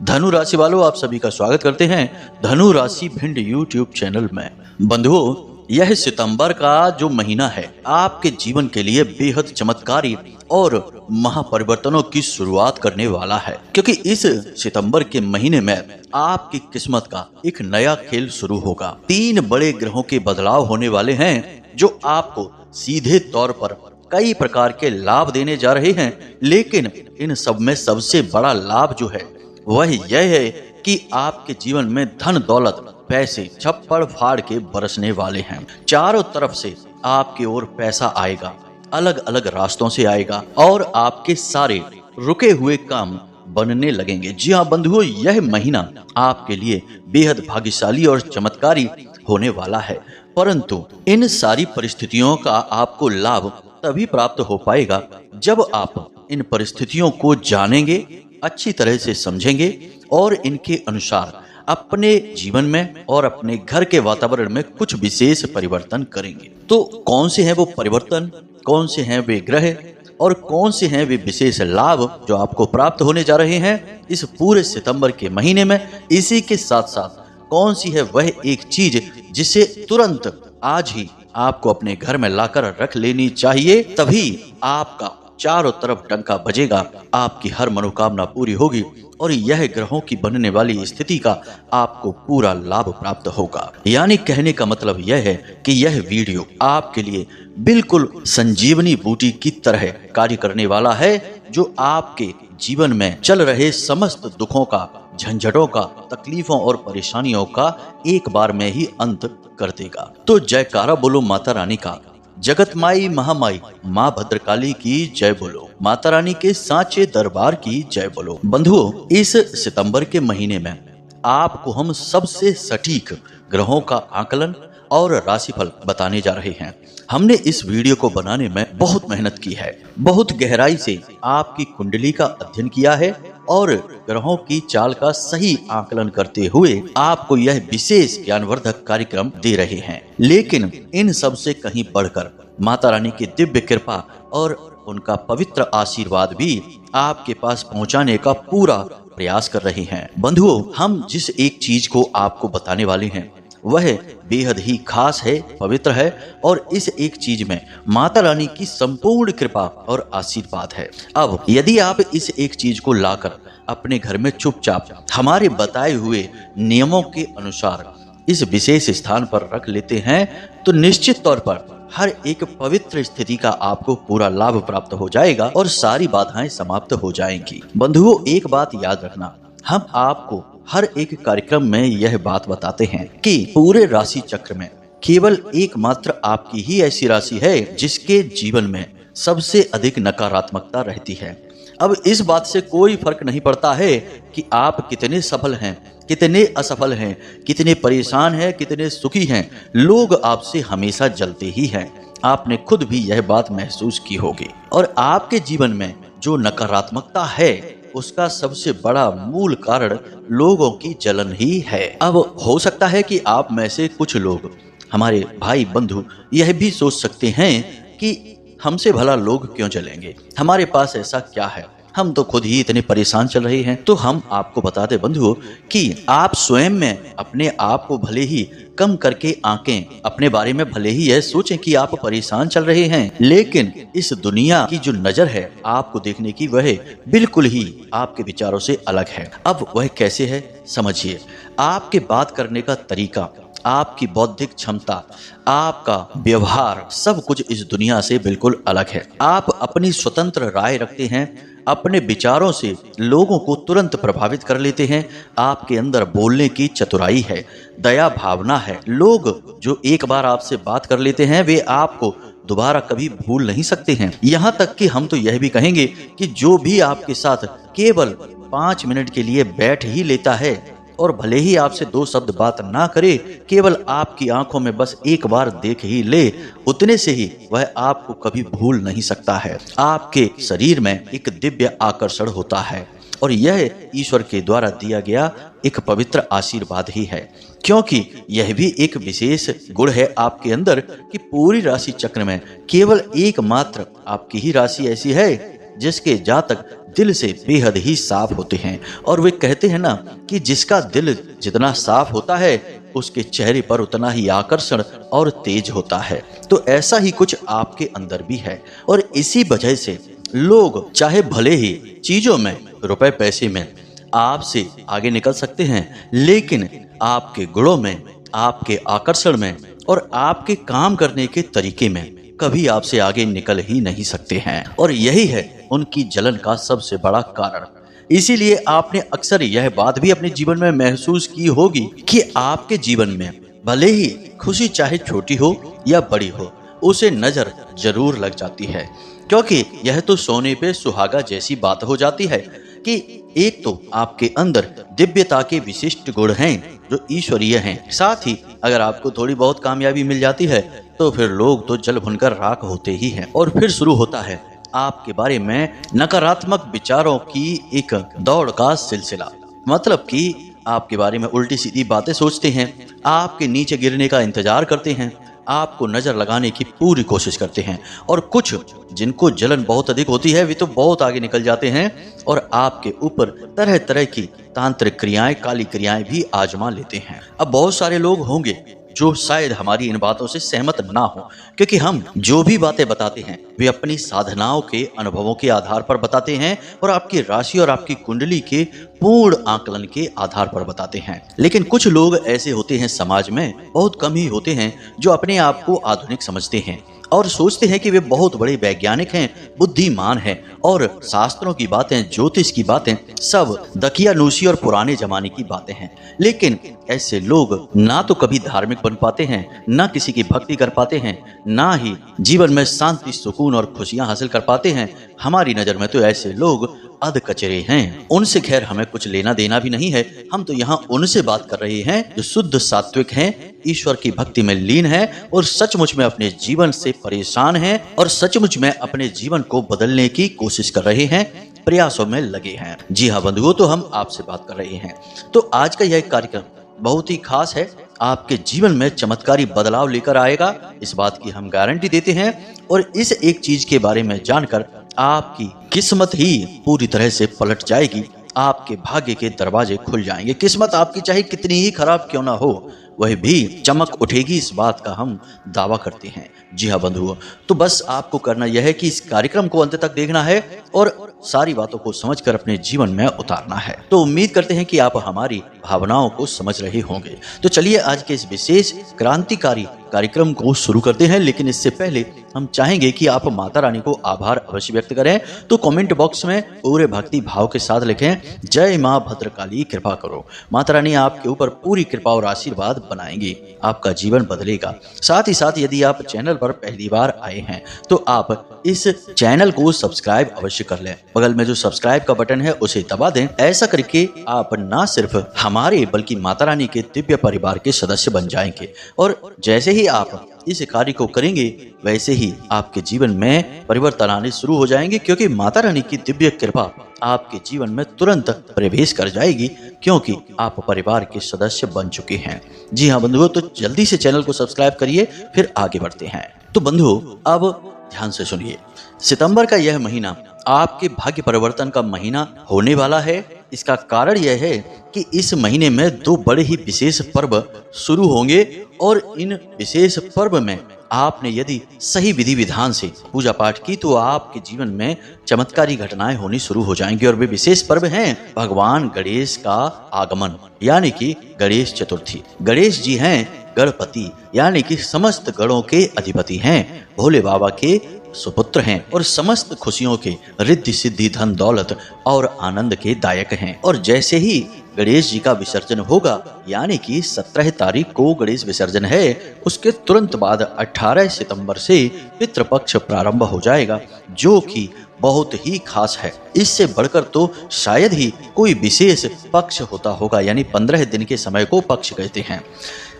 धनु राशि वालों, आप सभी का स्वागत करते हैं धनु राशि भिंड यूट्यूब चैनल में। बंधुओं, यह सितंबर का जो महीना है आपके जीवन के लिए बेहद चमत्कारी और महापरिवर्तनों की शुरुआत करने वाला है, क्योंकि इस सितंबर के महीने में आपकी किस्मत का एक नया खेल शुरू होगा। 3 बड़े ग्रहों के बदलाव होने वाले हैं जो आपको सीधे तौर पर कई प्रकार के लाभ देने जा रहे हैं, लेकिन इन सब में सबसे बड़ा लाभ जो है वह यह है कि आपके जीवन में धन दौलत पैसे छप्पड़ फाड़ के बरसने वाले हैं। चारों तरफ से आपकी ओर पैसा आएगा, अलग अलग रास्तों से आएगा और आपके सारे रुके हुए काम बनने लगेंगे। जी हाँ बंधुओं, यह महीना आपके लिए बेहद भाग्यशाली और चमत्कारी होने वाला है, परंतु इन सारी परिस्थितियों का आपको लाभ तभी प्राप्त हो पाएगा जब आप इन परिस्थितियों को जानेंगे, अच्छी तरह से समझेंगे और इनके अनुसार अपने जीवन में और अपने घर के वातावरण में कुछ विशेष परिवर्तन करेंगे। तो कौन से हैं वो परिवर्तन, कौन से हैं वे ग्रह और कौन से हैं वे विशेष लाभ जो आपको प्राप्त होने जा रहे हैं इस पूरे सितंबर के महीने में, इसी के साथ साथ कौन सी है वह एक चीज जिसे तुरंत आज ही आपको अपने घर में लाकर रख लेनी चाहिए, तभी आपका चारों तरफ डंका बजेगा, आपकी हर मनोकामना पूरी होगी और यह ग्रहों की बनने वाली स्थिति का आपको पूरा लाभ प्राप्त होगा। यानी कहने का मतलब यह है कि यह वीडियो आपके लिए बिल्कुल संजीवनी बूटी की तरह कार्य करने वाला है, जो आपके जीवन में चल रहे समस्त दुखों का, झंझटों का, तकलीफों और परेशानियों का एक बार में ही अंत कर देगा। तो जयकारा बोलो माता रानी का, जगत माई महामाई माँ भद्रकाली की जय बोलो, माता रानी के सांचे दरबार की जय बोलो। बंधुओं, इस सितंबर के महीने में आपको हम सबसे सटीक ग्रहों का आकलन और राशिफल बताने जा रहे हैं। हमने इस वीडियो को बनाने में बहुत मेहनत की है, बहुत गहराई से आपकी कुंडली का अध्ययन किया है और ग्रहों की चाल का सही आकलन करते हुए आपको यह विशेष ज्ञानवर्धक कार्यक्रम दे रहे हैं। लेकिन इन सब से कहीं बढ़कर माता रानी की दिव्य कृपा और उनका पवित्र आशीर्वाद भी आपके पास पहुंचाने का पूरा प्रयास कर रहे हैं। बंधुओं, हम जिस एक चीज को आपको बताने वाले हैं वह बेहद ही खास है, पवित्र है और इस एक चीज में माता रानी की संपूर्ण कृपा और आशीर्वाद है। अब यदि आप इस एक चीज को लाकर अपने घर में चुपचाप हमारे बताए हुए नियमों के अनुसार इस विशेष स्थान पर रख लेते हैं तो निश्चित तौर पर हर एक पवित्र स्थिति का आपको पूरा लाभ प्राप्त हो जाएगा और सारी बाधाएं समाप्त हो जाएंगी। बंधुओं, एक बात याद रखना, हम आपको हर एक कार्यक्रम में यह बात बताते हैं कि पूरे राशि चक्र में केवल एकमात्र आपकी ही ऐसी राशि है जिसके जीवन में सबसे अधिक नकारात्मकता रहती है। अब इस बात से कोई फर्क नहीं पड़ता है कि आप कितने सफल हैं, कितने असफल हैं, कितने परेशान हैं, कितने सुखी हैं, लोग आपसे हमेशा जलते ही हैं। आपने खुद भी यह बात महसूस की होगी और आपके जीवन में जो नकारात्मकता है उसका सबसे बड़ा मूल कारण लोगों की जलन ही है। अब हो सकता है कि आप में से कुछ लोग, हमारे भाई बंधु, यह भी सोच सकते हैं कि हमसे भला लोग क्यों जलेंगे, हमारे पास ऐसा क्या है, हम तो खुद ही इतने परेशान चल रहे हैं। तो हम आपको बता दें बंधुओं कि आप स्वयं में अपने आप को भले ही कम करके आंकें, अपने बारे में भले ही यह सोचें कि आप परेशान चल रहे हैं, लेकिन इस दुनिया की जो नजर है आपको देखने की वह बिल्कुल ही आपके विचारों से अलग है। अब वह कैसे है समझिए। आपके बात करने का तरीका, आपकी बौद्धिक क्षमता, आपका व्यवहार, सब कुछ इस दुनिया से बिल्कुल अलग है। आप अपनी स्वतंत्र राय रखते हैं, अपने विचारों से लोगों को तुरंत प्रभावित कर लेते हैं, आपके अंदर बोलने की चतुराई है, दया भावना है। लोग जो एक बार आपसे बात कर लेते हैं वे आपको दोबारा कभी भूल नहीं सकते हैं। यहाँ तक कि हम तो यह भी कहेंगे कि जो भी आपके साथ केवल 5 मिनट के लिए बैठ ही लेता है और भले ही आपसे 2 शब्द बात ना करे, केवल आपकी आंखों में बस एक बार देख ही ले, उतने से ही वह आपको कभी भूल नहीं सकता है। आपके शरीर में एक दिव्य आकर्षण होता है और यह ईश्वर के द्वारा दिया गया एक पवित्र आशीर्वाद ही है, क्योंकि यह भी एक विशेष गुण है आपके अंदर कि पूरी राशि चक्र में केवल एकमात्र आपकी ही राशि ऐसी है जिसके जातक दिल से बेहद ही साफ होते हैं। और वे कहते हैं ना कि जिसका दिल जितना साफ होता है उसके चेहरे पर उतना ही आकर्षण और तेज होता है। तो ऐसा ही कुछ आपके अंदर भी है और इसी वजह से लोग चाहे भले ही चीजों में, रुपए पैसे में आपसे आगे निकल सकते हैं, लेकिन आपके गुणों में, आपके आकर्षण में और आपके काम करने के तरीके में कभी आपसे आगे निकल ही नहीं सकते हैं। और यही है उनकी जलन का सबसे बड़ा कारण। इसीलिए आपने अक्सर यह बात भी अपने जीवन में महसूस की होगी कि आपके जीवन में भले ही खुशी चाहे छोटी हो या बड़ी हो, उसे नजर जरूर लग जाती है। क्योंकि यह तो सोने पे सुहागा जैसी बात हो जाती है कि एक तो आपके अंदर दिव्यता के विशिष्ट गुण हैं जो ईश्वरीय हैं। साथ ही अगर आपको थोड़ी बहुत कामयाबी मिल जाती है तो फिर लोग तो जल भुनकर राख होते ही हैं। और फिर शुरू होता है आपके बारे में नकारात्मक विचारों की एक दौड़ का सिलसिला। मतलब कि आपके बारे में उल्टी सीधी बातें सोचते हैं, आपके नीचे गिरने का इंतजार करते हैं, आपको नजर लगाने की पूरी कोशिश करते हैं। और कुछ जिनको जलन बहुत अधिक होती है वे तो बहुत आगे निकल जाते हैं और आपके ऊपर तरह तरह की तांत्रिक क्रियाएं, काली क्रियाएं भी आजमा लेते हैं। अब बहुत सारे लोग होंगे जो शायद हमारी इन बातों से सहमत ना हो, क्योंकि हम जो भी बातें बताते हैं वे अपनी साधनाओं के अनुभवों के आधार पर बताते हैं और आपकी राशि और आपकी कुंडली के पूर्ण आकलन के आधार पर बताते हैं। लेकिन कुछ लोग ऐसे होते हैं समाज में, बहुत कम ही होते हैं, जो अपने आप को आधुनिक समझते हैं और सोचते हैं कि वे बहुत बड़े वैज्ञानिक हैं, बुद्धिमान हैं और शास्त्रों की बातें, ज्योतिष की बातें सब दकियानूसी और पुराने जमाने की बातें हैं। लेकिन ऐसे लोग ना तो कभी धार्मिक बन पाते हैं, ना किसी की भक्ति कर पाते हैं, ना ही जीवन में शांति, सुकून और खुशियां हासिल कर पाते हैं। हमारी नजर में तो ऐसे लोग अध कचरे हैं। उनसे खैर हमें कुछ लेना देना भी नहीं है। हम तो यहाँ उनसे बात कर रहे हैं जो शुद्ध सात्विक हैं, ईश्वर की भक्ति में लीन हैं और सचमुच में अपने जीवन से परेशान हैं और सचमुच में अपने जीवन को बदलने की कोशिश कर रहे हैं, प्रयासों में लगे हैं। जी हाँ बंधुओं, तो हम आपसे बात कर रहे हैं। तो आज का यह कार्यक्रम बहुत ही खास है, आपके जीवन में चमत्कारी बदलाव लेकर आएगा, इस बात की हम गारंटी देते हैं। और इस एक चीज के बारे में जानकर आपकी किस्मत ही पूरी तरह से पलट जाएगी, आपके भाग्य के दरवाजे खुल जाएंगे। किस्मत आपकी चाहे कितनी ही खराब क्यों ना हो, वह भी चमक उठेगी, इस बात का हम दावा करते हैं। जी हाँ बंधुओं, तो बस आपको करना यह है कि इस कार्यक्रम को अंत तक देखना है और सारी बातों को समझकर अपने जीवन में उतारना है। तो उम्मीद करते हैं कि आप हमारी भावनाओं को समझ रहे होंगे। तो चलिए आज के इस विशेष क्रांतिकारी कार्यक्रम को शुरू करते हैं। लेकिन इससे पहले हम चाहेंगे कि आप माता रानी को आभार अवश्य व्यक्त करें। तो कमेंट बॉक्स में पूरे भक्ति भाव के साथ लिखें, जय माँ भद्रकाली कृपा करो। माता रानी आपके ऊपर पूरी कृपा और आशीर्वाद बनाएंगी, आपका जीवन बदलेगा। साथ ही साथ यदि आप चैनल पर पहली बार आए हैं तो आप इस चैनल को सब्सक्राइब अवश्य कर लें। बगल में जो सब्सक्राइब का बटन है उसे दबा दें। ऐसा करके आप ना सिर्फ हमारे बल्कि माता रानी के दिव्य परिवार के सदस्य बन जाएंगे। और जैसे ही आप इस कार्य को करेंगे वैसे ही आपके जीवन में परिवर्तन आने शुरू हो जाएंगे, क्योंकि माता रानी की दिव्य कृपा आपके जीवन में तुरंत प्रवेश कर जाएगी, क्योंकि आप परिवार के सदस्य बन चुके हैं। जी हाँ बंधुओं, तो जल्दी से चैनल को सब्सक्राइब करिए, फिर आगे बढ़ते हैं। तो बंधुओं अब ध्यान से सुनिए, सितंबर का यह महीना आपके भाग्य परिवर्तन का महीना होने वाला है। इसका कारण यह है कि इस महीने में दो बड़े ही विशेष पर्व शुरू होंगे और इन विशेष पर्व में आपने यदि सही विधि विधान से पूजा पाठ की तो आपके जीवन में चमत्कारी घटनाएं होनी शुरू हो जाएंगी। और वे विशेष पर्व हैं भगवान गणेश का आगमन, यानी कि गणेश चतुर्थी। गणेश जी हैं गणपति, यानी कि समस्त गणों के अधिपति हैं, भोले बाबा के सुपुत्र हैं और समस्त खुशियों के, रिद्धि सिद्धि, धन दौलत और आनंद के दायक हैं। और जैसे ही गणेश जी का विसर्जन होगा, यानी कि 17 तारीख को गणेश विसर्जन है, उसके तुरंत बाद 18 सितंबर से पितृपक्ष प्रारंभ हो जाएगा, जो कि बहुत ही खास है। इससे बढ़कर तो शायद ही कोई विशेष पक्ष होता होगा, यानी 15 दिन के समय को पक्ष कहते हैं।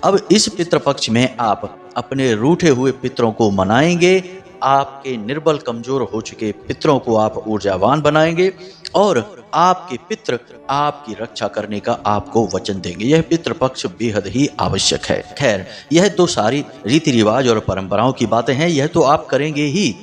अब इस पितृपक्ष में आप अपने रूठे हुए पितरों को मनाएंगे, आपके निर्बल कमजोर हो चुके पितरों को आप ऊर्जावान बनाएंगे और आपके पितृ आपकी रक्षा करने का आपको वचन देंगे। यह पितृपक्ष बेहद ही आवश्यक है। खैर, यह तो सारी रीति रिवाज और परंपराओं की बातें हैं, यह तो आप करेंगे ही,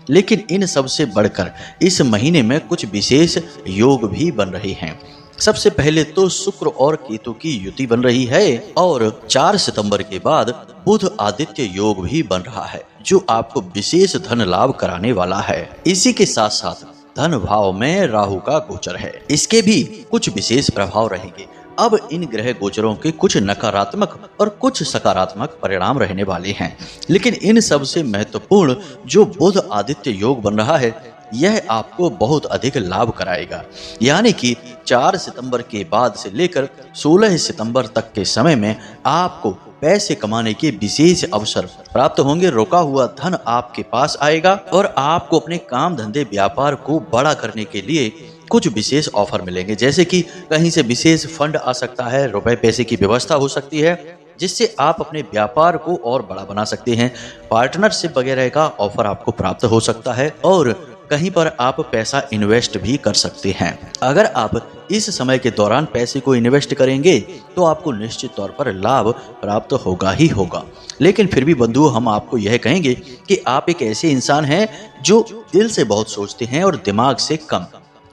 लेकिन इन सब से बढ़कर इस महीने में कुछ विशेष योग भी बन रहे हैं। सबसे पहले तो शुक्र और केतु की युति बन रही है और 4 सितंबर के बाद बुध आदित्य योग भी बन रहा है, जो आपको विशेष धन लाभ कराने वाला है। इसी के साथ साथ धन भाव में राहु का गोचर है, इसके भी कुछ विशेष प्रभाव रहेंगे। अब इन ग्रह गोचरों के कुछ नकारात्मक और कुछ सकारात्मक परिणाम रहने वाले हैं, लेकिन इन सबसे महत्वपूर्ण जो बुध आदित्य योग बन रहा है, यह आपको बहुत अधिक लाभ कराएगा। यानी कि 4 सितंबर के बाद से लेकर 16 सितंबर तक के समय में आपको पैसे कमाने के विशेष अवसर प्राप्त होंगे। रुका हुआ धन आपके पास आएगा और आपको अपने काम धंधे व्यापार को बड़ा करने के लिए कुछ विशेष ऑफर मिलेंगे, जैसे कि कहीं से विशेष फंड आ सकता है, रुपए पैसे की व्यवस्था हो सकती है जिससे आप अपने व्यापार को और बड़ा बना सकते हैं। पार्टनरशिप वगैरह का ऑफर आपको प्राप्त हो सकता है और कहीं पर आप पैसा इन्वेस्ट भी कर सकते हैं। अगर आप इस समय के दौरान पैसे को इन्वेस्ट करेंगे तो आपको निश्चित तौर पर लाभ प्राप्त होगा ही होगा। लेकिन फिर भी बंधुओं, हम आपको यह कहेंगे कि आप एक ऐसे इंसान हैं जो दिल से बहुत सोचते हैं और दिमाग से कम।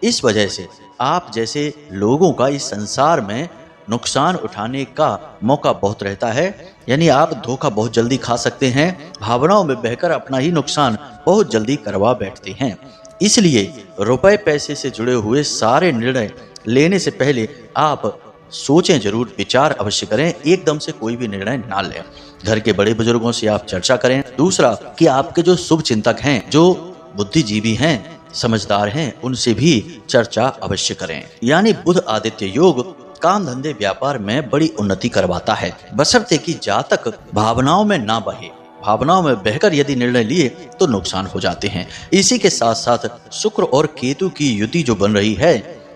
इस वजह से आप जैसे लोगों का इस संसार में नुकसान उठाने का मौका बहुत रहता है। यानी आप धोखा बहुत जल्दी खा सकते हैं, भावनाओं में बहकर अपना ही नुकसान बहुत जल्दी करवा बैठते हैं। इसलिए रुपए पैसे से जुड़े हुए सारे निर्णय लेने से पहले आप सोचें जरूर, विचार अवश्य करें, एकदम से कोई भी निर्णय ना लें। घर के बड़े बुजुर्गों से आप चर्चा करें। दूसरा कि आपके जो शुभ चिंतक हैं, जो बुद्धिजीवी हैं, समझदार हैं, उनसे भी चर्चा अवश्य करें। यानी बुध आदित्य योग काम धंधे व्यापार में बड़ी उन्नति करवाता है, बशर्ते कि जातक भावनाओं में ना बहे। भावनाओं में बहकर यदि निर्णय लिए तो नुकसान हो जाते हैं। इसी के साथ साथ शुक्र और केतु की युति जो बन रही है,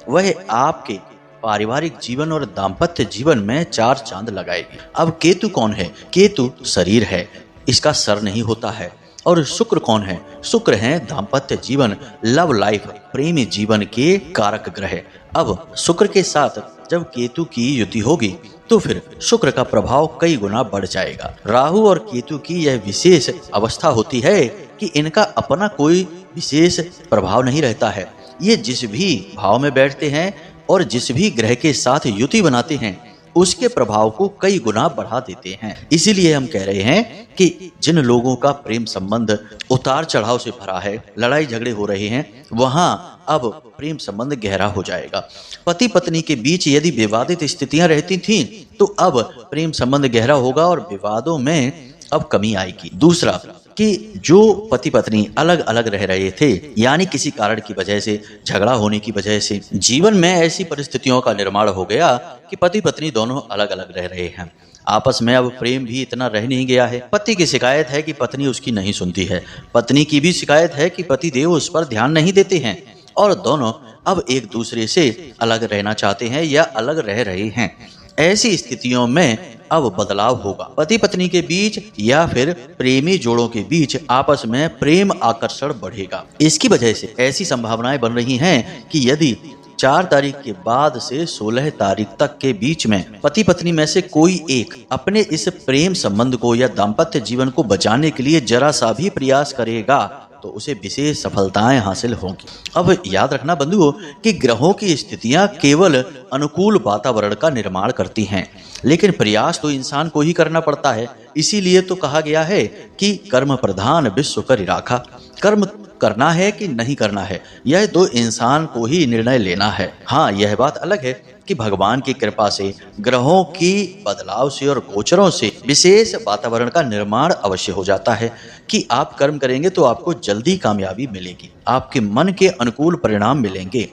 वह आपके पारिवारिक जीवन और दाम्पत्य जीवन में 4 चांद लगाएगी। अब केतु कौन है? केतु शरीर है, इसका सर नहीं होता है। और शुक्र कौन है? शुक्र है दाम्पत्य जीवन, लव लाइफ, प्रेमी जीवन के कारक ग्रह। अब शुक्र के साथ जब केतु की युति होगी तो फिर शुक्र का प्रभाव कई गुना बढ़ जाएगा। राहु और केतु की यह विशेष अवस्था होती है कि इनका अपना कोई विशेष प्रभाव नहीं रहता है। ये जिस भी भाव में बैठते हैं और जिस भी ग्रह के साथ युति बनाते हैं, उसके प्रभाव को कई गुना बढ़ा देते हैं। इसीलिए हम कह रहे हैं कि जिन लोगों का प्रेम संबंध उतार चढ़ाव से भरा है, लड़ाई झगड़े हो रहे हैं, वहां अब प्रेम संबंध गहरा हो जाएगा। पति पत्नी के बीच यदि विवादित स्थितियां रहती थीं, तो अब प्रेम संबंध गहरा होगा और विवादों में अब कमी आएगी। दूसरा कि जो पति पत्नी अलग अलग रह रहे थे, यानी किसी कारण की वजह से, झगड़ा होने की वजह से जीवन में ऐसी परिस्थितियों का निर्माण हो गया कि पति पत्नी दोनों अलग अलग रह रहे हैं। आपस में अब प्रेम भी इतना रह नहीं गया है। पति की शिकायत है कि पत्नी उसकी नहीं सुनती है, पत्नी की भी शिकायत है कि पति देव उस पर ध्यान नहीं देते हैं, और दोनों अब एक दूसरे से अलग रहना चाहते हैं या अलग रह रहे हैं। ऐसी स्थितियों में अब बदलाव होगा। पति पत्नी के बीच या फिर प्रेमी जोड़ों के बीच आपस में प्रेम आकर्षण बढ़ेगा। इसकी वजह से ऐसी संभावनाएं बन रही हैं कि यदि 4 तारीख के बाद से 16 तारीख तक के बीच में पति पत्नी में से कोई एक अपने इस प्रेम संबंध को या दाम्पत्य जीवन को बचाने के लिए जरा सा भी प्रयास करेगा तो उसे विशेष सफलताएं हासिल होंगी। अब याद रखना बंधुओं कि ग्रहों की स्थितियां केवल अनुकूल वातावरण का निर्माण करती हैं, लेकिन प्रयास तो इंसान को ही करना पड़ता है। इसीलिए तो कहा गया है कि कर्म प्रधान विश्व करि राखा। कर्म करना है कि नहीं करना है, यह तो इंसान को ही निर्णय लेना है। हाँ, यह बात अलग है कि भगवान की कृपा से, ग्रहों की बदलाव से और गोचरों से विशेष वातावरण का निर्माण अवश्य हो जाता है कि आप कर्म करेंगे तो आपको जल्दी कामयाबी मिलेगी, आपके मन के अनुकूल परिणाम मिलेंगे।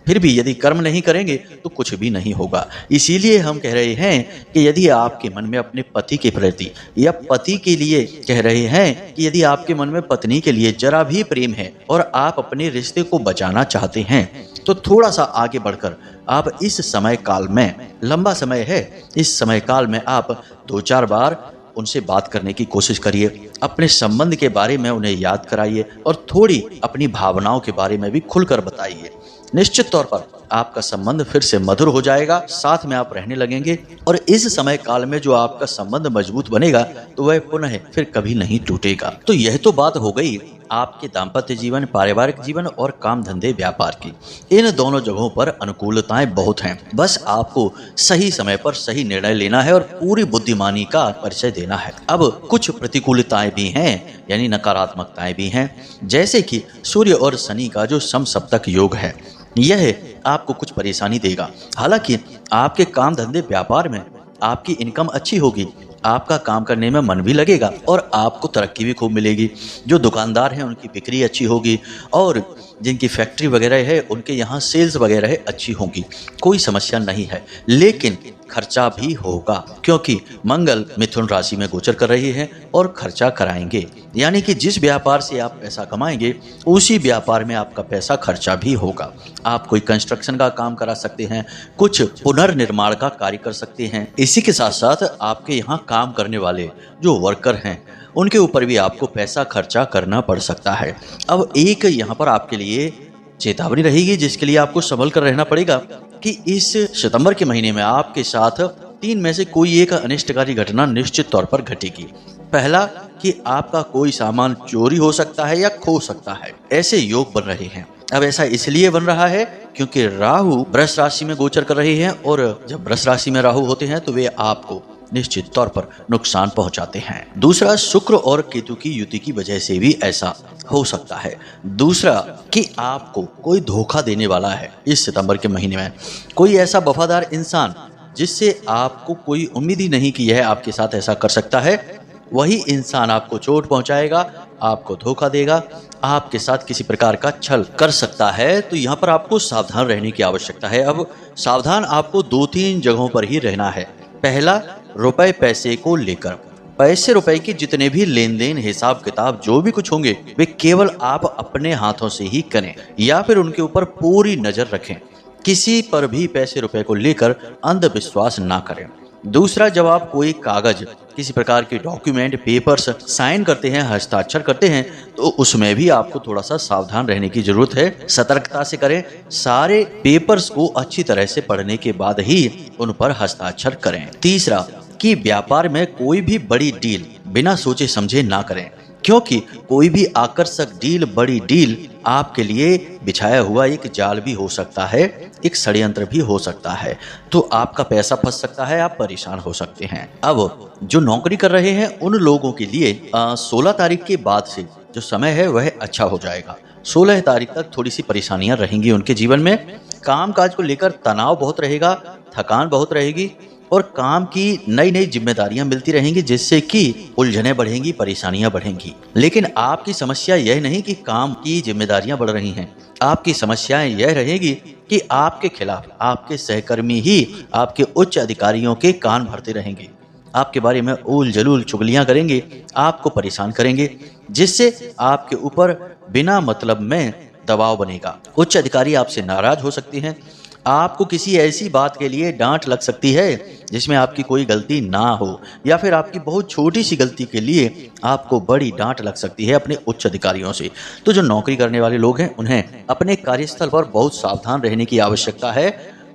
फिर भी यदि कर्म नहीं करेंगे तो कुछ भी नहीं होगा। इसीलिए हम कह रहे हैं कि यदि आपके मन में अपने पति के प्रति या पति के लिए कह रहे हैं कि यदि आपके मन में पत्नी के लिए जरा भी प्रेम है और आप अपने रिश्ते को बचाना चाहते हैं, तो थोड़ा सा आगे बढ़कर आप इस समय काल में, लंबा समय है, इस समय काल में आप 2-4 बार उनसे बात करने की कोशिश करिए। अपने संबंध के बारे में उन्हें याद कराइए और थोड़ी अपनी भावनाओं के बारे में भी खुलकर बताइए। निश्चित तौर पर आपका संबंध फिर से मधुर हो जाएगा, साथ में आप रहने लगेंगे और इस समय काल में जो आपका संबंध मजबूत बनेगा तो वह पुनः फिर कभी नहीं टूटेगा। तो यह तो बात हो गई आपके दाम्पत्य जीवन, पारिवारिक जीवन और काम धंधे व्यापार की। इन दोनों जगहों पर अनुकूलताएं बहुत हैं, बस आपको सही समय पर सही निर्णय लेना है और पूरी बुद्धिमानी का परिचय देना है। अब कुछ प्रतिकूलताएं भी हैं, यानी नकारात्मकताएं भी हैं, जैसे कि सूर्य और शनि का जो समसप्तक योग है, यह आपको कुछ परेशानी देगा। हालांकि आपके काम धंधे व्यापार में आपकी इनकम अच्छी होगी, आपका काम करने में मन भी लगेगा और आपको तरक्की भी खूब मिलेगी। जो दुकानदार हैं उनकी बिक्री अच्छी होगी और जिनकी फैक्ट्री वगैरह है उनके यहाँ सेल्स वगैरह अच्छी होगी, कोई समस्या नहीं है। लेकिन खर्चा भी होगा क्योंकि मंगल मिथुन राशि में गोचर कर रही है और खर्चा कराएंगे, यानी कि जिस व्यापार से आप पैसा कमाएंगे उसी व्यापार में आपका पैसा खर्चा भी होगा। आप कोई कंस्ट्रक्शन का काम करा सकते हैं, कुछ पुनर्निर्माण का कार्य कर सकते हैं। इसी के साथ साथ आपके यहाँ काम करने वाले जो वर्कर हैं उनके ऊपर भी आपको पैसा खर्चा करना पड़ सकता है। अब एक यहाँ पर आपके लिए चेतावनी रहेगी जिसके लिए आपको संभल कर रहना पड़ेगा कि इस सितंबर के महीने में आपके साथ 3 में से कोई एक अनिष्टकारी घटना निश्चित तौर पर घटेगी। पहला कि आपका कोई सामान चोरी हो सकता है या खो सकता है, ऐसे योग बन रहे हैं। अब ऐसा इसलिए बन रहा है क्योंकि राहु वृष राशि में गोचर कर रहे हैं और जब वृष राशि में राहु होते हैं तो वे आपको निश्चित तौर पर नुकसान पहुंचाते हैं। दूसरा, शुक्र और केतु की युति की वजह से भी ऐसा हो सकता है। दूसरा कि आपको कोई धोखा देने वाला है इस सितंबर के महीने में, कोई ऐसा वफादार इंसान जिससे आपको कोई उम्मीद ही नहीं कि यह आपके साथ ऐसा कर सकता है, वही इंसान आपको चोट पहुंचाएगा, आपको धोखा देगा, आपके साथ किसी प्रकार का छल कर सकता है। तो यहाँ पर आपको सावधान रहने की आवश्यकता है। अब सावधान आपको 2-3 जगहों पर ही रहना है। पहला, रुपए पैसे को लेकर, पैसे रुपए के जितने भी लेन देन, हिसाब किताब जो भी कुछ होंगे वे केवल आप अपने हाथों से ही करें या फिर उनके ऊपर पूरी नजर रखें। किसी पर भी पैसे रुपए को लेकर अंधविश्वास ना करें। दूसरा, जब आप कोई कागज, किसी प्रकार के डॉक्यूमेंट, पेपर्स साइन करते हैं, हस्ताक्षर करते हैं, तो उसमें भी आपको थोड़ा सा सावधान रहने की जरूरत है। सतर्कता से करें। सारे पेपर्स को अच्छी तरह से पढ़ने के बाद ही उन पर हस्ताक्षर करें। तीसरा कि व्यापार में कोई भी बड़ी डील बिना सोचे समझे ना करें, क्योंकि कोई भी आकर्षक डील, बड़ी डील आपके लिए बिछाया हुआ एक जाल भी हो सकता है, एक षड्यंत्र भी हो सकता है। तो आपका पैसा फंस सकता है, आप परेशान हो सकते हैं। अब जो नौकरी कर रहे हैं उन लोगों के लिए 16 तारीख के बाद से जो समय है वह अच्छा हो जाएगा। 16 तारीख तक थोड़ी सी परेशानियां रहेंगी उनके जीवन में। काम काज को लेकर तनाव बहुत रहेगा, थकान बहुत रहेगी और काम की नई नई जिम्मेदारियां मिलती रहेंगी, जिससे कि उलझनें बढ़ेंगी, परेशानियां बढ़ेंगी। लेकिन आपकी समस्या यह नहीं कि काम की जिम्मेदारियां बढ़ रही हैं, आपकी समस्याएं यह रहेगी कि आपके खिलाफ आपके सहकर्मी ही आपके उच्च अधिकारियों के कान भरते रहेंगे, आपके बारे में ऊल जलूल चुगलियां करेंगे, आपको परेशान करेंगे, जिससे आपके ऊपर बिना मतलब में दबाव बनेगा। उच्च अधिकारी आपसे नाराज हो सकते हैं, आपको किसी ऐसी बात के लिए डांट लग सकती है जिसमें आपकी कोई गलती ना हो, या फिर आपकी बहुत छोटी सी गलती के लिए आपको बड़ी डांट लग सकती है अपने उच्च अधिकारियों से। तो जो नौकरी करने वाले लोग हैं उन्हें अपने कार्यस्थल पर बहुत सावधान रहने की आवश्यकता है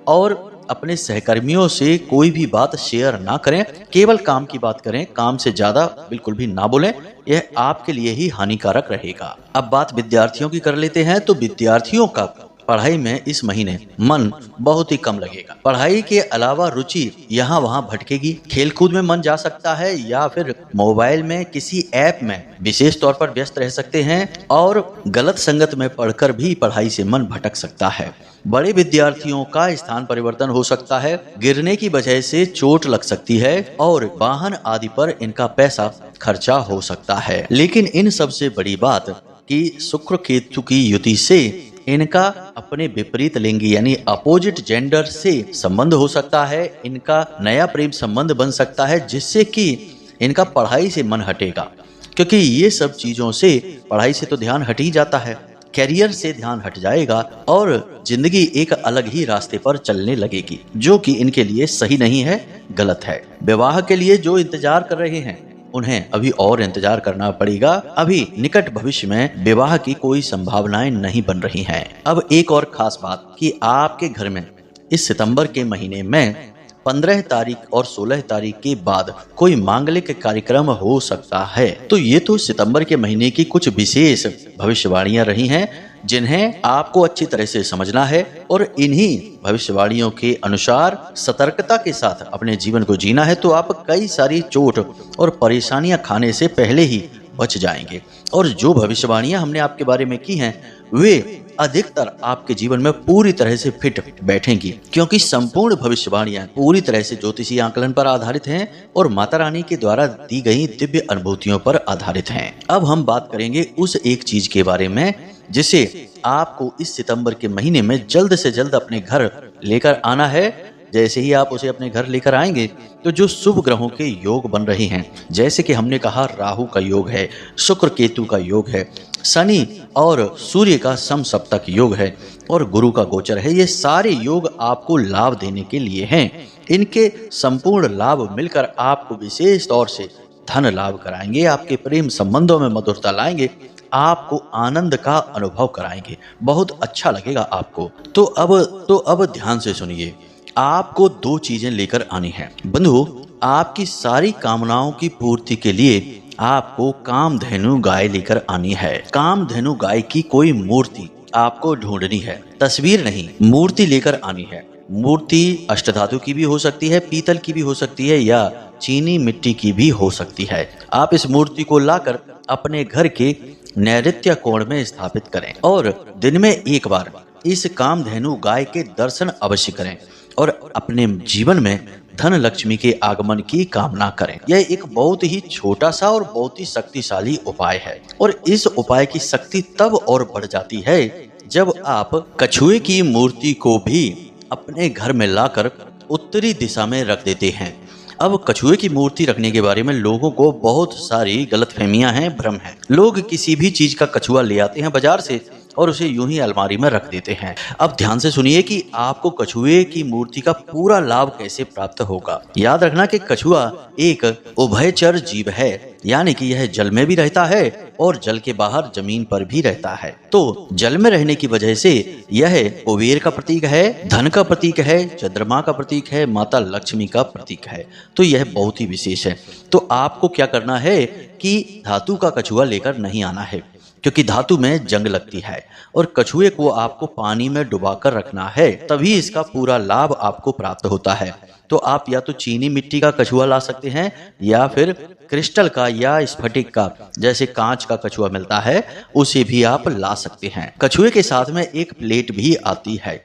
और अपने सहकर्मियों से कोई भी बात शेयर ना करें, केवल काम की बात करें, काम से ज्यादा बिल्कुल भी ना बोलें, यह आपके लिए ही हानिकारक रहेगा। अब बात विद्यार्थियों की कर लेते हैं। तो विद्यार्थियों का पढ़ाई में इस महीने मन बहुत ही कम लगेगा। पढ़ाई के अलावा रुचि यहाँ वहाँ भटकेगी, खेलकूद में मन जा सकता है या फिर मोबाइल में किसी ऐप में विशेष तौर पर व्यस्त रह सकते हैं और गलत संगत में पढ़कर भी पढ़ाई से मन भटक सकता है। बड़े विद्यार्थियों का स्थान परिवर्तन हो सकता है, गिरने की वजह से चोट लग सकती है और वाहन आदि पर इनका पैसा खर्चा हो सकता है। लेकिन इन सबसे बड़ी बात कि शुक्र केतु की युति से इनका अपने विपरीत लिंगी यानी अपोजिट जेंडर से संबंध हो सकता है, इनका नया प्रेम संबंध बन सकता है, जिससे कि इनका पढ़ाई से मन हटेगा, क्योंकि ये सब चीजों से पढ़ाई से तो ध्यान हट ही जाता है, कैरियर से ध्यान हट जाएगा और जिंदगी एक अलग ही रास्ते पर चलने लगेगी, जो कि इनके लिए सही नहीं है, गलत है। विवाह के लिए जो इंतजार कर रहे हैं उन्हें अभी और इंतजार करना पड़ेगा। अभी निकट भविष्य में विवाह की कोई संभावनाएं नहीं बन रही हैं। अब एक और खास बात कि आपके घर में इस सितंबर के महीने में 15 तारीख और 16 तारीख के बाद कोई मांगलिक कार्यक्रम हो सकता है। तो ये तो सितंबर के महीने की कुछ विशेष भविष्यवाणियां रही हैं, जिन्हें आपको अच्छी तरह से समझना है और इन्हीं भविष्यवाणियों के अनुसार सतर्कता के साथ अपने जीवन को जीना है। तो आप कई सारी चोट और परेशानियां खाने से पहले ही बच जाएंगे। और जो भविष्यवाणियां हमने आपके बारे में की हैं, वे अधिकतर आपके जीवन में पूरी तरह से फिट बैठेंगी, क्योंकि संपूर्ण भविष्यवाणियां पूरी तरह से ज्योतिषीय आकलन पर आधारित हैं और माता रानी के द्वारा दी गई दिव्य अनुभूतियों पर आधारित हैं। अब हम बात करेंगे उस एक चीज के बारे में जिसे आपको इस सितंबर के महीने में जल्द से जल्द अपने घर लेकर आना है। जैसे ही आप उसे अपने घर लेकर आएंगे तो जो शुभ ग्रहों के योग बन रहे हैं, जैसे कि हमने कहा राहु का योग है, शुक्र केतु का योग है, शनि और सूर्य का समसप्तक योग है और गुरु का गोचर है, ये सारे योग आपको लाभ देने के लिए हैं। इनके संपूर्ण लाभ मिलकर आपको विशेष तौर से धन लाभ कराएंगे, आपके प्रेम संबंधों में मधुरता लाएंगे, आपको आनंद का अनुभव कराएंगे, बहुत अच्छा लगेगा आपको। तो अब ध्यान से सुनिए, आपको दो चीजें लेकर आनी है बंधु। आपकी सारी कामनाओं की पूर्ति के लिए आपको कामधेनु गाय लेकर आनी है। कामधेनु गाय की कोई मूर्ति आपको ढूंढनी है, तस्वीर नहीं, मूर्ति लेकर आनी है। मूर्ति अष्टधातु की भी हो सकती है, पीतल की भी हो सकती है या चीनी मिट्टी की भी हो सकती है। आप इस मूर्ति को लाकर अपने घर के नैऋत्य कोण में स्थापित करें और दिन में एक बार इस कामधेनु गाय के दर्शन अवश्य करें और अपने जीवन में धन लक्ष्मी के आगमन की कामना करें। यह एक बहुत ही छोटा सा और बहुत ही शक्तिशाली उपाय है और इस उपाय की शक्ति तब और बढ़ जाती है जब आप कछुए की मूर्ति को भी अपने घर में लाकर उत्तरी दिशा में रख देते हैं। अब कछुए की मूर्ति रखने के बारे में लोगों को बहुत सारी गलतफहमियां हैं, भ्रम है। लोग किसी भी चीज का कछुआ ले आते हैं बाजार से और उसे यूं ही अलमारी में रख देते हैं। अब ध्यान से सुनिए कि आपको कछुए की मूर्ति का पूरा लाभ कैसे प्राप्त होगा। याद रखना कि कछुआ एक उभयचर जीव है, यानी कि यह जल में भी रहता है और जल के बाहर जमीन पर भी रहता है। तो जल में रहने की वजह से यह कुबेर का प्रतीक है, धन का प्रतीक है, चंद्रमा का प्रतीक है, माता लक्ष्मी का प्रतीक है। तो यह बहुत ही विशेष है। तो आपको क्या करना है कि धातु का कछुआ लेकर नहीं आना है, क्योंकि धातु में जंग लगती है और कछुए को आपको पानी में डुबाकर रखना है, तभी इसका पूरा लाभ आपको प्राप्त होता है। तो आप या तो चीनी मिट्टी का कछुआ ला सकते हैं या फिर क्रिस्टल का या स्फटिक का, जैसे कांच का कछुआ मिलता है, उसे भी आप ला सकते हैं। कछुए के साथ में एक प्लेट भी आती है।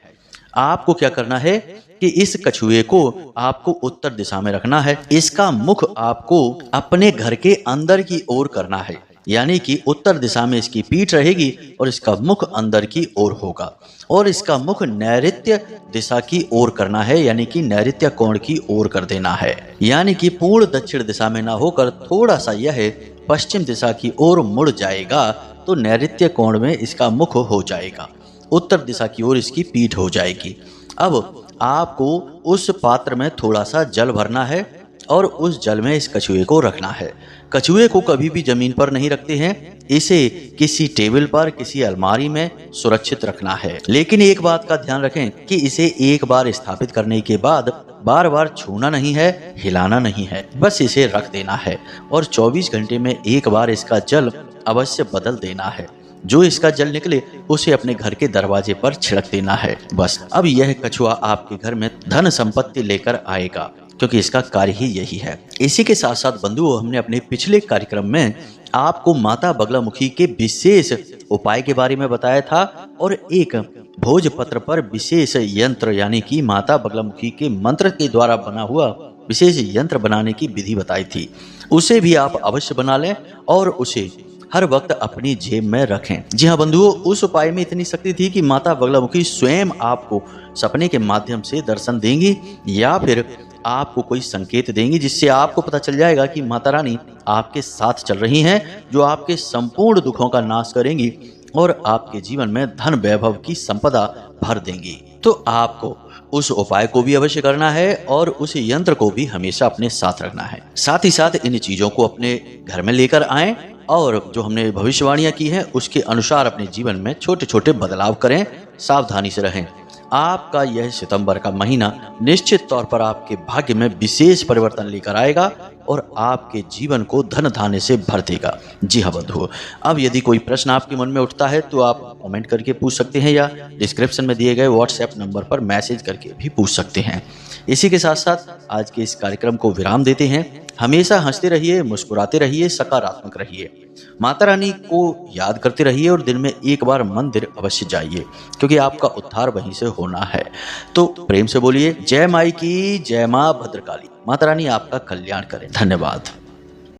आपको क्या करना है कि इस कछुए को आपको उत्तर दिशा में रखना है। इसका मुख आपको अपने घर के अंदर की ओर करना है, यानी कि उत्तर दिशा में इसकी पीठ रहेगी और इसका मुख अंदर की ओर होगा और इसका मुख नैऋत्य दिशा की ओर करना है, यानी कि नैऋत्य कोण की ओर कर देना है। यानी कि पूर्ण दक्षिण दिशा में ना होकर थोड़ा सा यह पश्चिम दिशा की ओर मुड़ जाएगा तो नैऋत्य कोण में इसका मुख हो जाएगा, उत्तर दिशा की ओर इसकी पीठ हो जाएगी। अब आपको उस पात्र में थोड़ा सा जल भरना है और उस जल में इस कछुए को रखना है। कछुए को कभी भी जमीन पर नहीं रखते हैं, इसे किसी टेबल पर, किसी अलमारी में सुरक्षित रखना है। लेकिन एक बात का ध्यान रखें कि इसे एक बार स्थापित करने के बाद बार बार छूना नहीं है, हिलाना नहीं है, बस इसे रख देना है और 24 घंटे में एक बार इसका जल अवश्य बदल देना है। जो इसका जल निकले उसे अपने घर के दरवाजे पर छिड़क देना है, बस। अब यह कछुआ आपके घर में धन संपत्ति लेकर आएगा, क्योंकि इसका कार्य ही यही है। इसी के साथ साथ बंधुओं, हमने अपने पिछले कार्यक्रम में आपको माता बगलामुखी के विशेष उपाय के बारे में बताया था और एक भोजपत्र पर विशेष यंत्र, यानी कि माता बगलामुखी के मंत्र के द्वारा बना हुआ विशेष यंत्र बनाने की विधि बताई थी। उसे भी आप अवश्य बना लें और उसे हर वक्त अपनी जेब में रखें। जी हाँ बंधुओं, उस उपाय में इतनी शक्ति थी कि माता बगलामुखी स्वयं आपको सपने के माध्यम से दर्शन देंगी या फिर आपको कोई संकेत देंगी, जिससे आपको पता चल जाएगा कि माता रानी आपके साथ चल रही हैं, जो आपके संपूर्ण दुखों का नाश करेंगी और आपके जीवन में धन वैभव की संपदा भर देंगी। तो आपको उस उपाय को भी अवश्य करना है और उस यंत्र को भी हमेशा अपने साथ रखना है। साथ ही साथ इन चीजों को अपने घर में लेकर आएं और जो हमने भविष्यवाणियां की हैं उसके अनुसार अपने जीवन में छोटे छोटे बदलाव करें, सावधानी से रहें। आपका यह सितंबर का महीना निश्चित तौर पर आपके भाग्य में विशेष परिवर्तन लेकर आएगा और आपके जीवन को धन धान्य से भर देगा। जी हाँ बंधुओं, अब यदि कोई प्रश्न आपके मन में उठता है तो आप कमेंट करके पूछ सकते हैं या डिस्क्रिप्शन में दिए गए व्हाट्सएप नंबर पर मैसेज करके भी पूछ सकते हैं। इसी के साथ साथ आज के इस कार्यक्रम को विराम देते हैं। हमेशा हंसते रहिए, मुस्कुराते रहिए, सकारात्मक रहिए, माता रानी को याद करते रहिए और दिन में एक बार मंदिर अवश्य जाइए, क्योंकि आपका उद्धार वहीं से होना है। तो प्रेम से बोलिए जय माई की, जय माँ भद्रकाली। माता रानी आपका कल्याण करें। धन्यवाद।